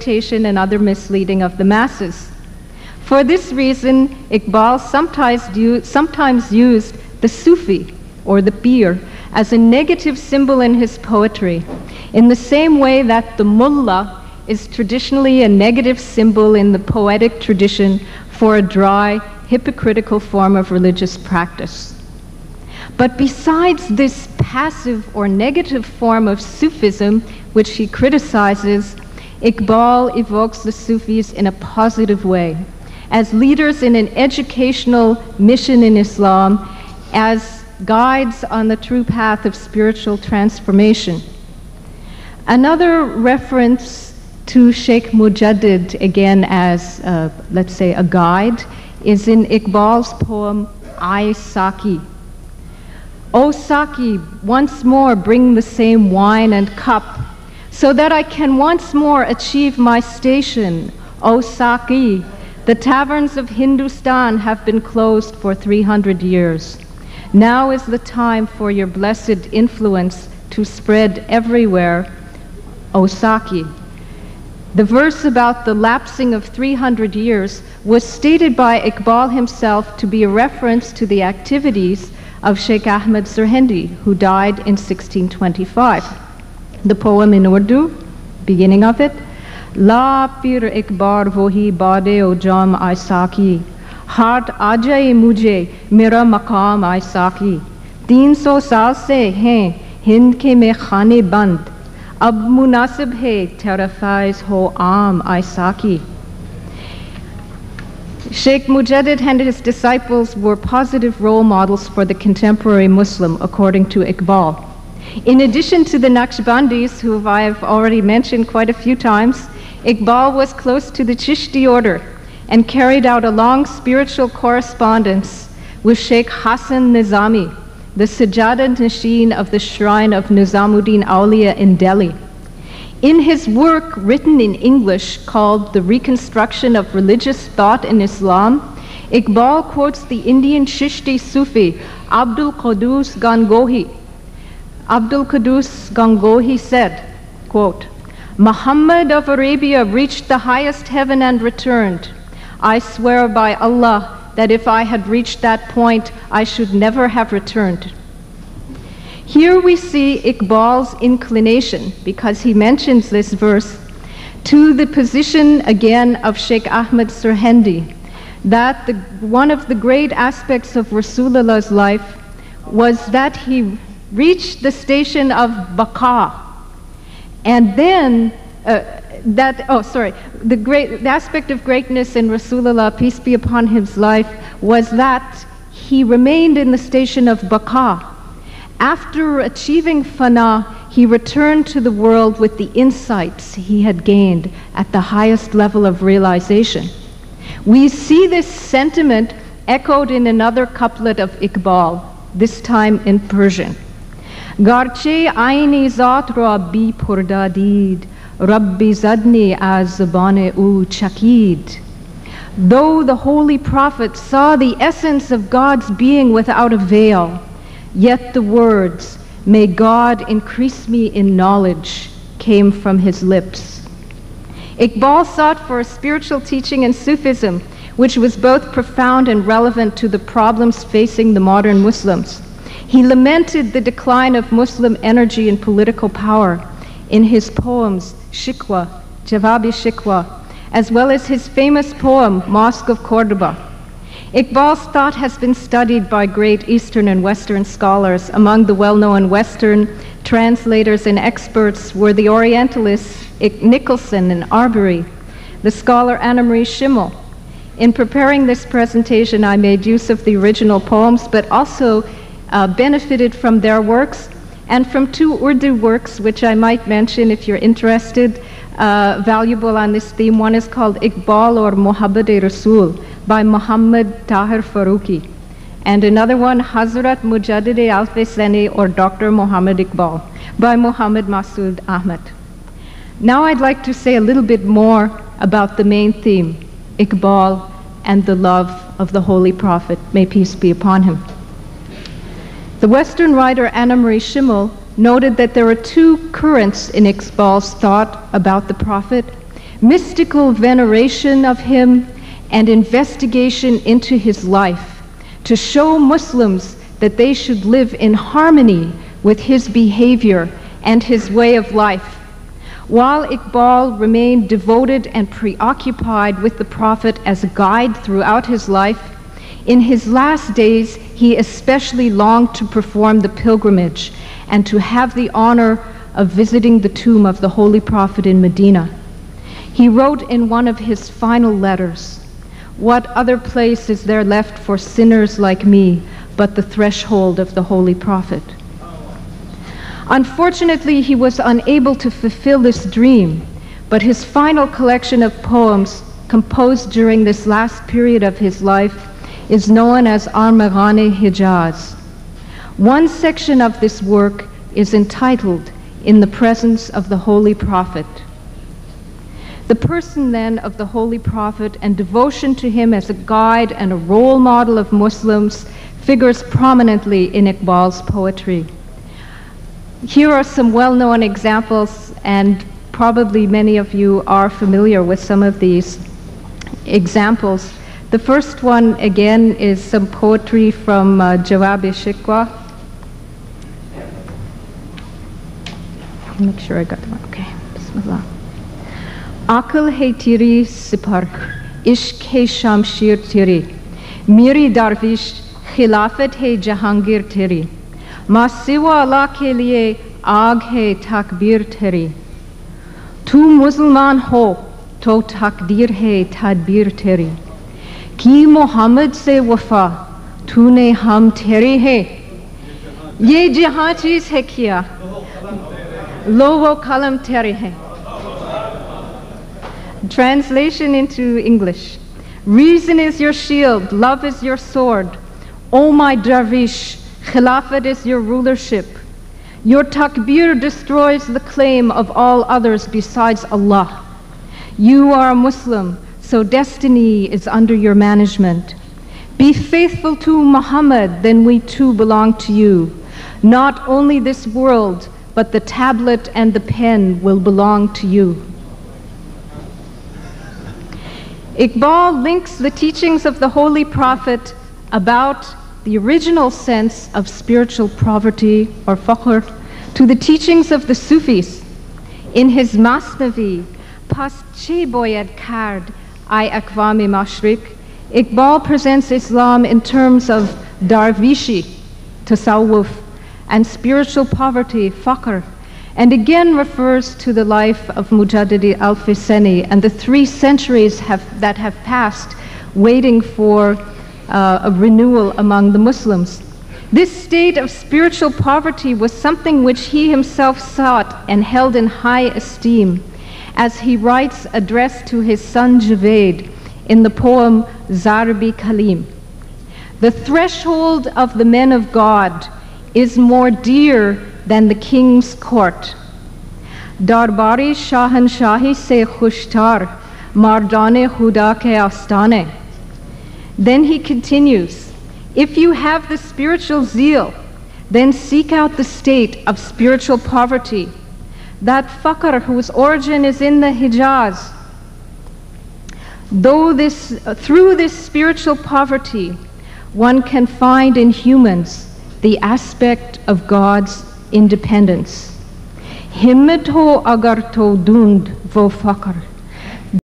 exploitation and other misleading of the masses. For this reason, Iqbal sometimes used the Sufi, or the pir, as a negative symbol in his poetry, in the same way that the mullah is traditionally a negative symbol in the poetic tradition for a dry, hypocritical form of religious practice. But besides this passive or negative form of Sufism, which he criticizes, Iqbal evokes the Sufis in a positive way, as leaders in an educational mission in Islam, as guides on the true path of spiritual transformation. Another reference to Sheikh Mujaddid, again as, let's say, a guide, is in Iqbal's poem, I Saki. O Saki, once more bring the same wine and cup, so that I can once more achieve my station. O Saki, the taverns of Hindustan have been closed for 300 years. Now is the time for your blessed influence to spread everywhere, O Saki. The verse about the lapsing of 300 years was stated by Iqbal himself to be a reference to the activities of Sheikh Ahmed Sirhindi, who died in 1625. The poem in Urdu, beginning of it, La pir ek baar wohi baade o jam ay saki, heart aa jaye mujhe mera maqam ay saki, 300 saal se hain Hind ke mein khane band, ab munasib hai terafaiz ho aam ay saki. Sheikh Mujaddid and his disciples were positive role models for the contemporary Muslim, according to Iqbal. In addition to the Naqshbandis, who I have already mentioned quite a few times, Iqbal was close to the Chishti order and carried out a long spiritual correspondence with Sheikh Hassan Nizami, the Sajjada Nashin of the shrine of Nizamuddin Auliya in Delhi. In his work written in English called The Reconstruction of Religious Thought in Islam, Iqbal quotes the Indian Chishti Sufi Abdul Qudus Gangohi. Abdul Qudus Gangohi said, quote, Muhammad of Arabia reached the highest heaven and returned. I swear by Allah that if I had reached that point, I should never have returned. Here we see Iqbal's inclination, because he mentions this verse, to the position again of Sheikh Ahmed Sirhindi, that one of the great aspects of Rasulullah's life was that he reached the station of baqa. And then, the aspect of greatness in Rasulullah, peace be upon his life, was that he remained in the station of baqa. After achieving fana, he returned to the world with the insights he had gained at the highest level of realization. We see this sentiment echoed in another couplet of Iqbal, this time in Persian. Garche aini zat ra bi purda did, Rabbi zadni az zabane u chakid. Though the Holy Prophet saw the essence of God's being without a veil, yet the words, may God increase me in knowledge, came from his lips. Iqbal sought for a spiritual teaching in Sufism, which was both profound and relevant to the problems facing the modern Muslims. He lamented the decline of Muslim energy and political power in his poems Shikwa, Jawabi Shikwa, as well as his famous poem Mosque of Cordoba. Iqbal's thought has been studied by great Eastern and Western scholars. Among the well-known Western translators and experts were the Orientalists Nicholson and Arbery, the scholar Anna Marie Schimmel. In preparing this presentation, I made use of the original poems, but also benefited from their works and from two Urdu works, which I might mention if you're interested, valuable on this theme. One is called Iqbal or Muhabbat-e-Rasul by Muhammad Tahir Farooqi, and another one, Hazrat Mujaddid Alf-e-Sani or Dr. Muhammad Iqbal by Muhammad Masood Ahmed. Now I'd like to say a little bit more about the main theme, Iqbal and the love of the Holy Prophet, may peace be upon him. The Western writer Anna Marie Schimmel noted that there are two currents in Iqbal's thought about the Prophet. mystical veneration of him, and investigation into his life to show Muslims that they should live in harmony with his behavior and his way of life. While Iqbal remained devoted and preoccupied with the Prophet as a guide throughout his life, in his last days he especially longed to perform the pilgrimage and to have the honor of visiting the tomb of the Holy Prophet in Medina. He wrote in one of his final letters, "What other place is there left for sinners like me but the threshold of the Holy Prophet?" Unfortunately, he was unable to fulfill this dream, but his final collection of poems composed during this last period of his life is known as Armaghan-e Hijaz. One section of this work is entitled "In the Presence of the Holy Prophet." The person then of the Holy Prophet and devotion to him as a guide and a role model of Muslims figures prominently in Iqbal's poetry. Here are some well-known examples, and probably many of you are familiar with some of these examples. The first one, again, is some poetry from Jawab-e-Shikwa. Make sure I got the one. Okay, Bismillah. Aql hai tiri sipar, ishq hai shamshir tiri, miri darvish khilafat hai jahangir tiri, ma siwa Allah ke liye aag hai takbir tiri, tu Musliman ho to takdir hai tadbir tiri, ki Muhammad se wafa tune hum teri hai, ye jahan cheez hai kiya, lo wo kalam teri hai. Translation into English. Reason is your shield, love is your sword. O my dervish, khilafat is your rulership. Your takbir destroys the claim of all others besides Allah. You are a Muslim, so destiny is under your management. Be faithful to Muhammad, then we too belong to you. Not only this world, but the tablet and the pen will belong to you. Iqbal links the teachings of the Holy Prophet about the original sense of spiritual poverty or fakhr to the teachings of the Sufis. In his Masnavi, Pas che boyad kard ay akwam-e mashriq, Iqbal presents Islam in terms of darvishi, tasawwuf, and spiritual poverty, fakhr, and again refers to the life of Mujaddidi al-Fisani and the 3 centuries that have passed waiting for a renewal among the Muslims. This state of spiritual poverty was something which he himself sought and held in high esteem, as he writes addressed to his son Javed in the poem Zarbi Kalim. The threshold of the men of God is more dear than the king's court. Darbari shahanshahi se khushtar, mardane khuda ke astane. Then he continues, if you have the spiritual zeal, then seek out the state of spiritual poverty, that fakhr whose origin is in the Hijaz. Through this spiritual poverty, one can find in humans the aspect of God's independence. Himmet ho agar to dund vo fakhr,